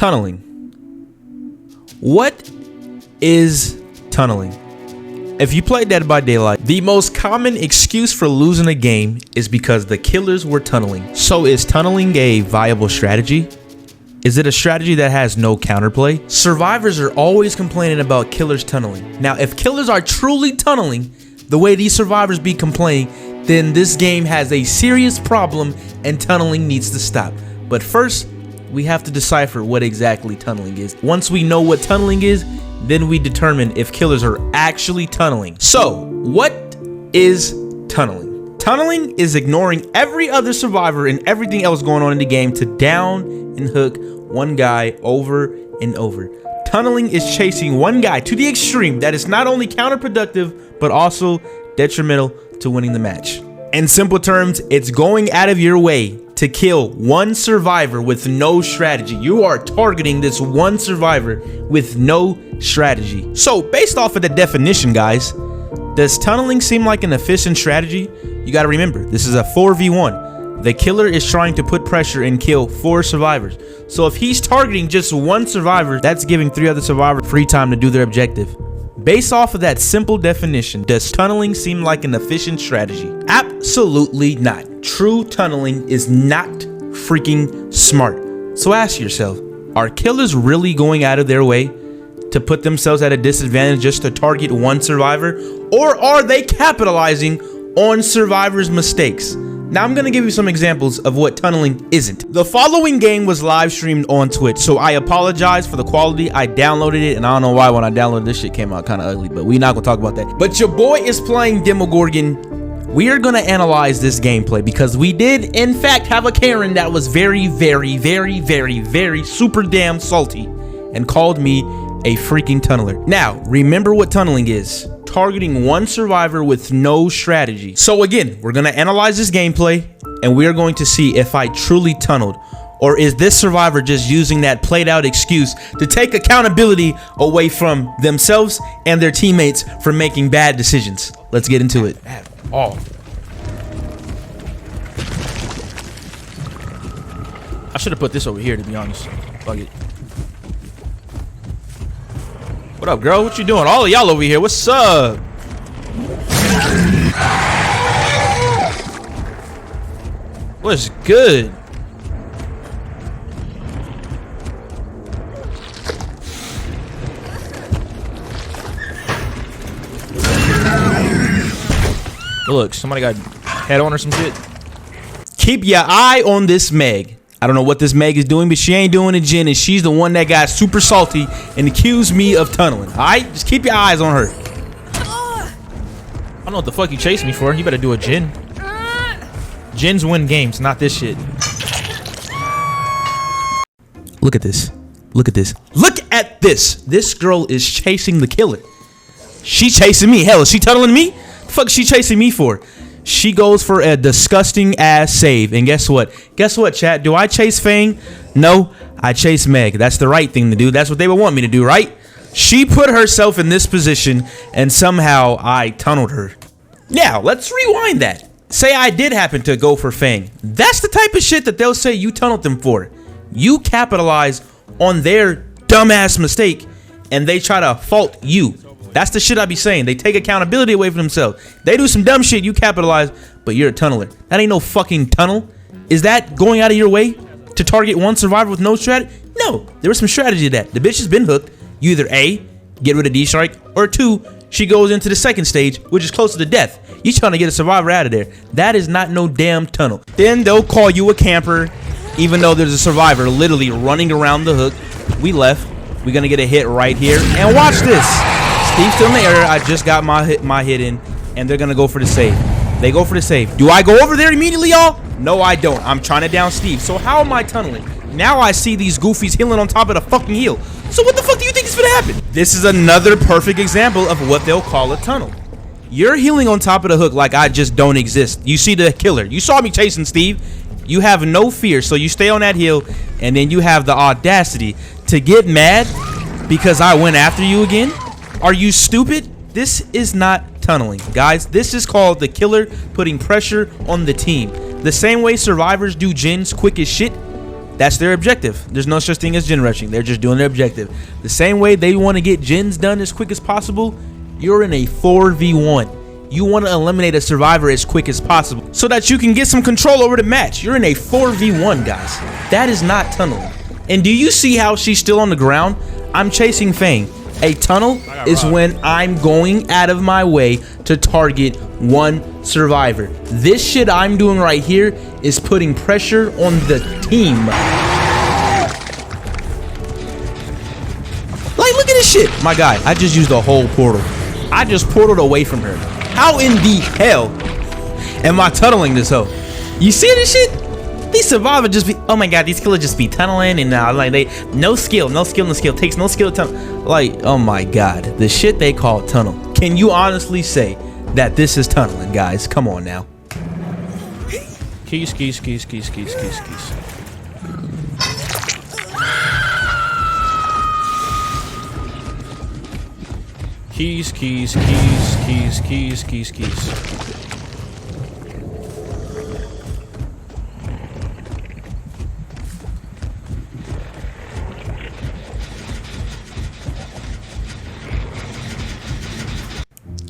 tunneling. What is tunneling? If you play Dead by Daylight, the most common excuse for losing a game is because the killers were tunneling. So is tunneling a viable strategy? Is it a strategy that has no counterplay? Survivors are always complaining about killers tunneling. Now, if killers are truly tunneling the way these survivors be complaining, then this game has a serious problem and tunneling needs to stop. But first, we have to decipher what exactly tunneling is. Once we know what tunneling is, then we determine if killers are actually tunneling. So, what is tunneling? Tunneling is ignoring every other survivor and everything else going on in the game to down and hook one guy over and over. Tunneling is chasing one guy to the extreme that is not only counterproductive, but also detrimental to winning the match. In simple terms, it's going out of your way to kill one survivor with no strategy. You are targeting this one survivor with no strategy. So based off of the definition, guys, does tunneling seem like an efficient strategy? You gotta remember, this is a 4v1. The killer is trying to put pressure and kill 4 survivors. So if he's targeting just one survivor, that's giving 3 other survivors free time to do their objective. Based off of that simple definition, does tunneling seem like an efficient strategy? Absolutely not. True tunneling is not freaking smart. So ask yourself, are killers really going out of their way to put themselves at a disadvantage just to target one survivor? Or are they capitalizing on survivors' mistakes? Now I'm gonna give you some examples of what tunneling isn't. The following game was live streamed on Twitch, so I apologize for the quality. I downloaded it, and I don't know why when I downloaded this shit came out kind of ugly, but we're not gonna talk about that. But your boy is playing Demogorgon. We are gonna analyze this gameplay because we did, in fact, have a Karen that was very super damn salty and called me a freaking tunneler. Now, remember what tunneling is. Targeting one survivor with no strategy. So again, we're gonna analyze this gameplay and we are going to see if I truly tunneled, or is this survivor just using that played out excuse to take accountability away from themselves and their teammates for making bad decisions. Let's get into it. I should have put this over here, to be honest. Fuck it. What up, girl? What you doing? All of y'all over here. What's up? What's good? Look, somebody got head on or some shit. Keep your eye on this Meg. I don't know what this Meg is doing, but she ain't doing a Jin, and she's the one that got super salty and accused me of tunneling. Alright? Just keep your eyes on her. I don't know what the fuck you chased me for. You better do a Jin. Jins win games, not this shit. Look at this. Look at this. Look at this. This girl is chasing the killer. She chasing me. Hell, is she tunneling me? The fuck is she chasing me for? She goes for a disgusting ass save. And guess what? Guess what, chat? Do I chase Fang? No, I chase Meg. That's the right thing to do. That's what they would want me to do, right? She put herself in this position and somehow I tunneled her. Now, let's rewind that. Say I did happen to go for Fang. That's the type of shit that they'll say you tunneled them for. You capitalize on their dumbass mistake and they try to fault you. That's the shit I be saying. They take accountability away from themselves. They do some dumb shit, you capitalize, but you're a tunneler. That ain't no fucking tunnel. Is that going out of your way to target one survivor with no strategy? No, there was some strategy to that. The bitch has been hooked. You either A, get rid of D-Strike, or 2, she goes into the second stage, which is closer to death. You trying to get a survivor out of there. That is not no damn tunnel. Then they'll call you a camper, even though there's a survivor literally running around the hook. We left. We're gonna get a hit right here. And watch this. Steve's still in the area. I just got my hit in, and they're gonna go for the save. They go for the save. Do I go over there immediately, y'all? No, I don't. I'm trying to down Steve. So how am I tunneling? Now I see these goofies healing on top of the fucking heal. So what the fuck do you think is gonna happen? This is another perfect example of what they'll call a tunnel. You're healing on top of the hook like I just don't exist. You see the killer. You saw me chasing Steve. You have no fear, so you stay on that hill, and then you have the audacity to get mad because I went after you again? Are you stupid? This is not tunneling, guys. This is called the killer putting pressure on the team. The same way survivors do Jins quick as shit, That's their objective. There's no such thing as gen rushing. They're just doing their objective. The same way they want to get gens done as quick as possible, you're in a 4v1. You want to eliminate a survivor as quick as possible so that you can get some control over the match. You're in a 4v1, guys. That is not tunneling. And do you see how she's still on the ground? I'm chasing Fang. A tunnel is when I'm going out of my way to target one survivor. This shit I'm doing right here is putting pressure on the team. Like, look at this shit. My guy, I just used a whole portal. I just portaled away from her. How in the hell am I tunneling this hoe? You see this shit? These survivors just be, oh my god, these killers just be tunneling and like they, no skill, takes no skill to tunnel. Like, oh my god, the shit they call tunnel. Can you honestly say that this is tunneling, guys? Come on now. Keys. Keys.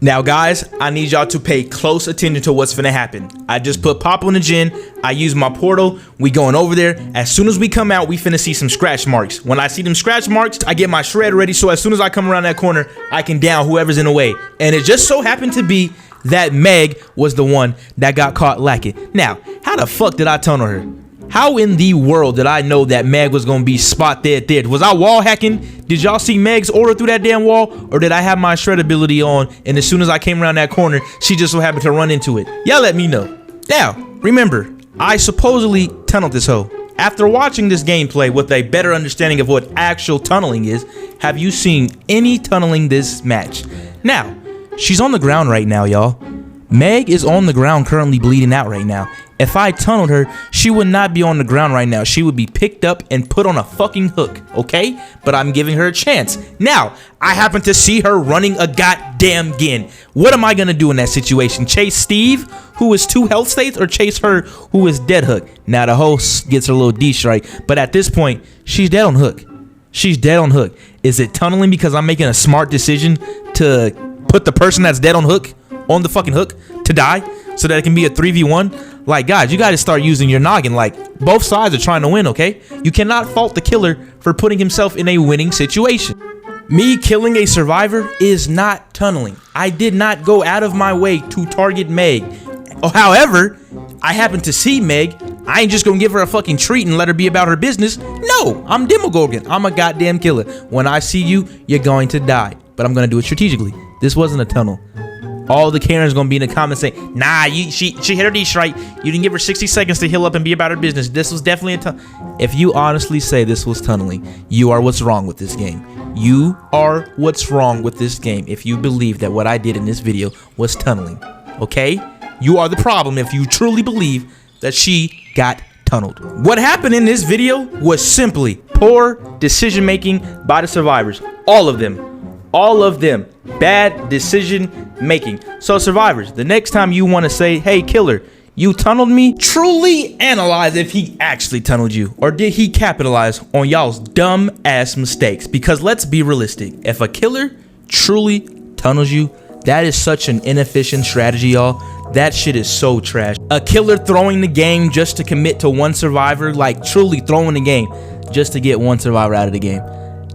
Now guys, I need y'all to pay close attention to what's finna happen. I just put Pop on the gen, I use my portal, we going over there. As soon as we come out, we finna see some scratch marks. When I see them scratch marks, I get my shred ready, so as soon as I come around that corner, I can down whoever's in the way. And it just so happened to be that Meg was the one that got caught lacking. Now, how the fuck did I tunnel her? How in the world did I know that Meg was gonna be spot dead there? Was I wall hacking? Did y'all see Meg's aura through that damn wall? Or did I have my shred ability on and as soon as I came around that corner, she just so happened to run into it? Y'all let me know. Now, remember, I supposedly tunneled this hoe. After watching this gameplay with a better understanding of what actual tunneling is, have you seen any tunneling this match? Now, she's on the ground right now, y'all. Meg is on the ground currently bleeding out right now. If I tunneled her, she would not be on the ground right now. She would be picked up and put on a fucking hook, okay? But I'm giving her a chance. Now, I happen to see her running a goddamn Gin. What am I gonna do in that situation? Chase Steve, who is 2 health states, or chase her, who is dead hook? Now, the host gets her little D right, but at this point, she's dead on hook. She's dead on hook. Is it tunneling because I'm making a smart decision to put the person that's dead on hook on the fucking hook to die so that it can be a 3v1? Like, guys, you gotta start using your noggin. Like, both sides are trying to win, okay? You cannot fault the killer for putting himself in a winning situation. Me killing a survivor is not tunneling. I did not go out of my way to target Meg. However, I happen to see Meg. I ain't just gonna give her a fucking treat and let her be about her business. No, I'm Demogorgon. I'm a goddamn killer. When I see you, you're going to die. But I'm gonna do it strategically. This wasn't a tunnel. All the Karens gonna be in the comments saying, nah, she hit her D strike. You didn't give her 60 seconds to heal up and be about her business. This was definitely a tunnel. If you honestly say this was tunneling, you are what's wrong with this game. You are what's wrong with this game if you believe that what I did in this video was tunneling, okay? You are the problem if you truly believe that she got tunneled. What happened in this video was simply poor decision making by the survivors. All of them. All of them. Bad decision making. So survivors, the next time you want to say, hey killer, you tunneled me, truly analyze if he actually tunneled you, or did he capitalize on y'all's dumb ass mistakes? Because let's be realistic, if a killer truly tunnels you, that is such an inefficient strategy, y'all. That shit is so trash. A killer throwing the game just to commit to one survivor, like truly throwing the game just to get one survivor out of the game.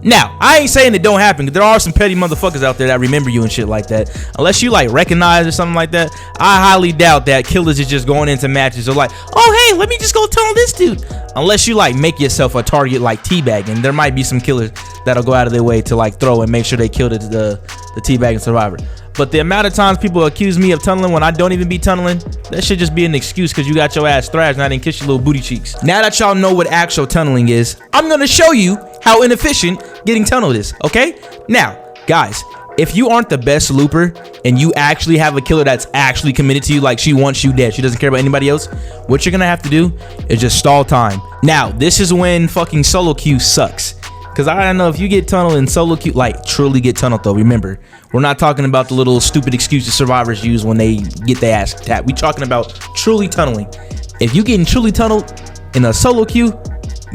Now, I ain't saying it don't happen, because there are some petty motherfuckers out there that remember you and shit like that. Unless you like recognize or something like that, I highly doubt that killers is just going into matches or like, oh hey, let me just go tunnel this dude. Unless you like make yourself a target like teabagging. There might be some killers that'll go out of their way to like throw and make sure they kill the teabagging survivor. But the amount of times people accuse me of tunneling when I don't even be tunneling, that should just be an excuse because you got your ass thrashed and I didn't kiss your little booty cheeks. Now that y'all know what actual tunneling is, I'm gonna show you how inefficient getting tunneled is, okay? Now, guys, if you aren't the best looper and you actually have a killer that's actually committed to you, like she wants you dead, she doesn't care about anybody else, what you're gonna have to do is just stall time. Now, this is when fucking solo queue sucks. Because I don't know if you get tunneled in solo queue, like truly get tunneled though, remember, we're not talking about the little stupid excuses survivors use when they get their ass tapped. We talking about truly tunneling. If you getting truly tunneled in a solo queue,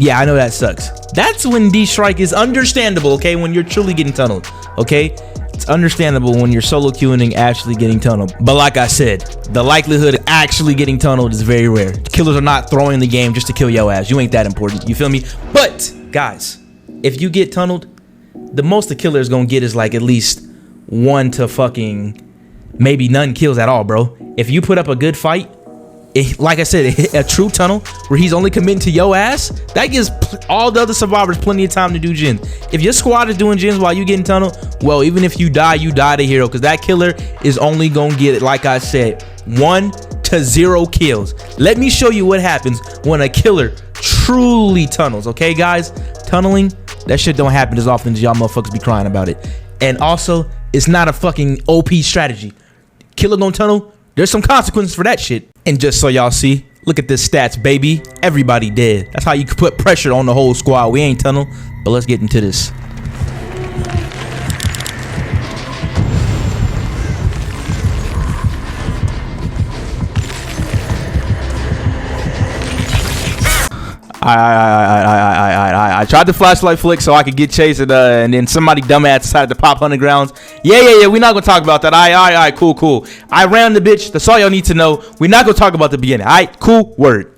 Yeah, I know that sucks. That's when D-Strike is understandable, okay? When you're truly getting tunneled, okay? It's understandable when you're solo queuing and actually getting tunneled. But like I said, the likelihood of actually getting tunneled is very rare. Killers are not throwing the game just to kill your ass. You ain't that important, you feel me? But, guys, if you get tunneled, the most the killer is gonna get is like at least 1 to fucking maybe none kills at all, bro. If you put up a good fight, like I said, a true tunnel where he's only committing to your ass, that gives all the other survivors plenty of time to do gens. If your squad is doing gens while you getting tunneled, well, even if you die to hero, because that killer is only gonna get, like I said, 1 to 0 kills. Let me show you what happens when a killer truly tunnels, okay, guys? Tunneling, that shit don't happen as often as y'all motherfuckers be crying about it. And also, it's not a fucking OP strategy. Killer gonna tunnel, there's some consequences for that shit. And just so y'all see, look at this stats, baby. Everybody dead. That's how you can put pressure on the whole squad. We ain't tunnel, but let's get into this. I tried the flashlight flick so I could get chased, and then somebody dumbass decided to pop 100 grounds. Yeah, we're not gonna talk about that. All right, cool. I ran the bitch. That's all y'all need to know. We're not gonna talk about the beginning. All right, cool, word.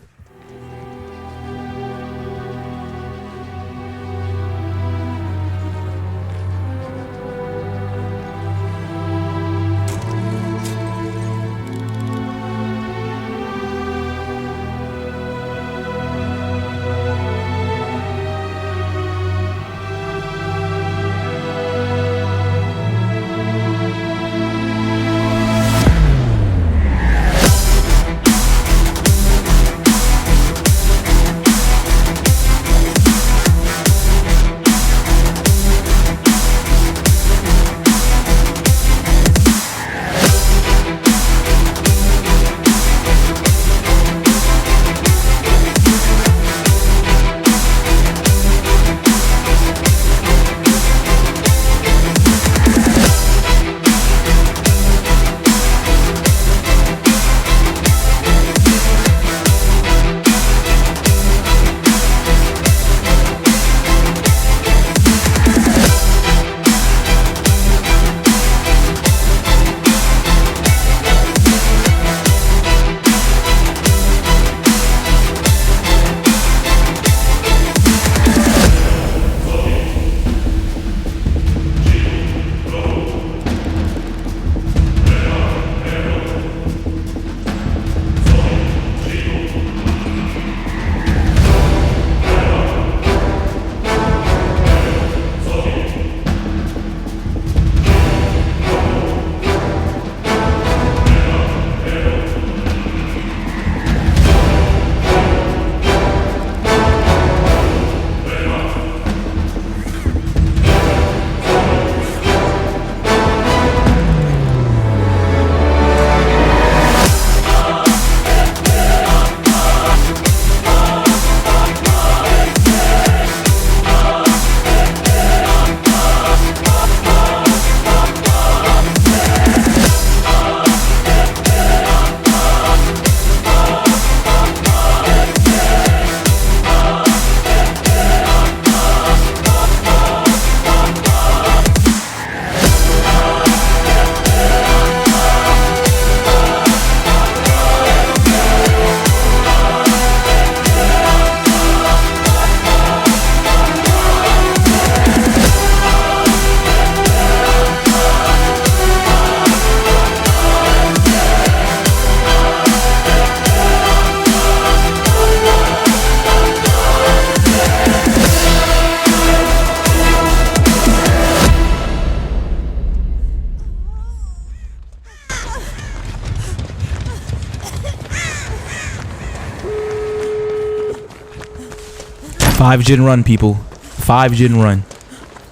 Five gen run, people. 5 gen run.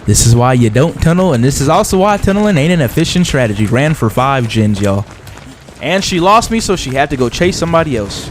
This is why you don't tunnel, and this is also why tunneling ain't an efficient strategy. Ran for 5 gens, y'all. And she lost me, so she had to go chase somebody else.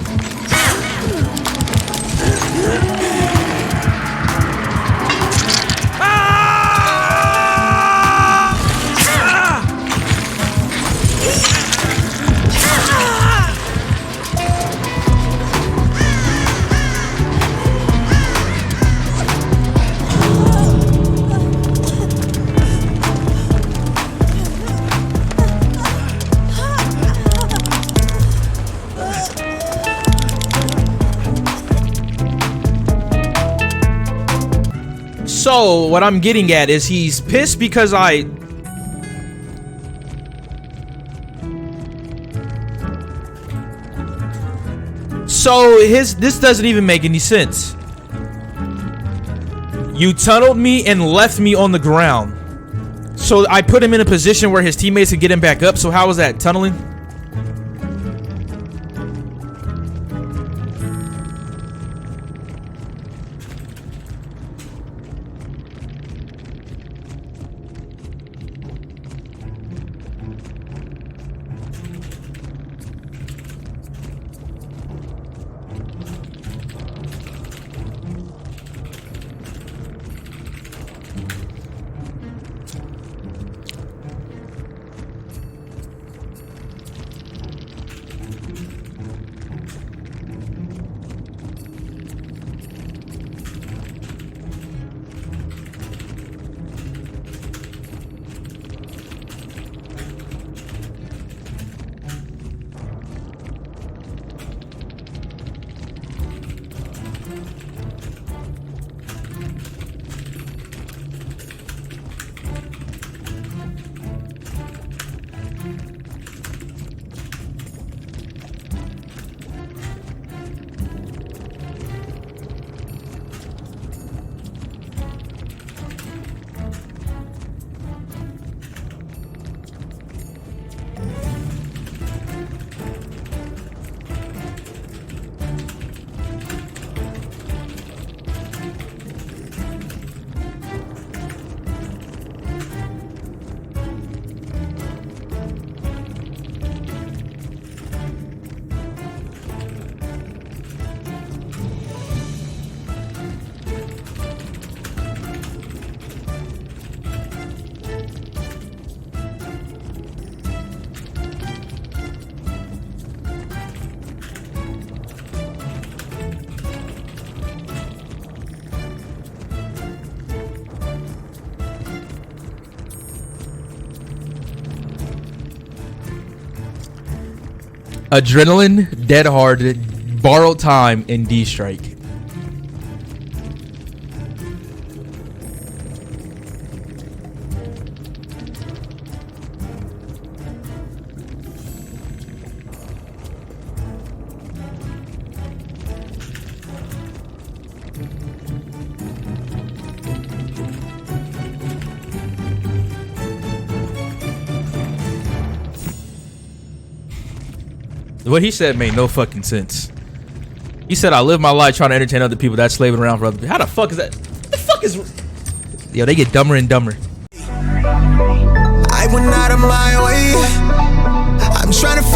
So what I'm getting at is he's pissed because I... So this doesn't even make any sense. You tunneled me and left me on the ground. So I put him in a position where his teammates could get him back up. So how was that tunneling? Adrenaline, dead hard, borrowed time, and D-Strike. What he said made no fucking sense. He said, I live my life trying to entertain other people that's slaving around for other people. How the fuck is that? What the fuck is... Yo, they get dumber and dumber. I went out of my way. I'm trying to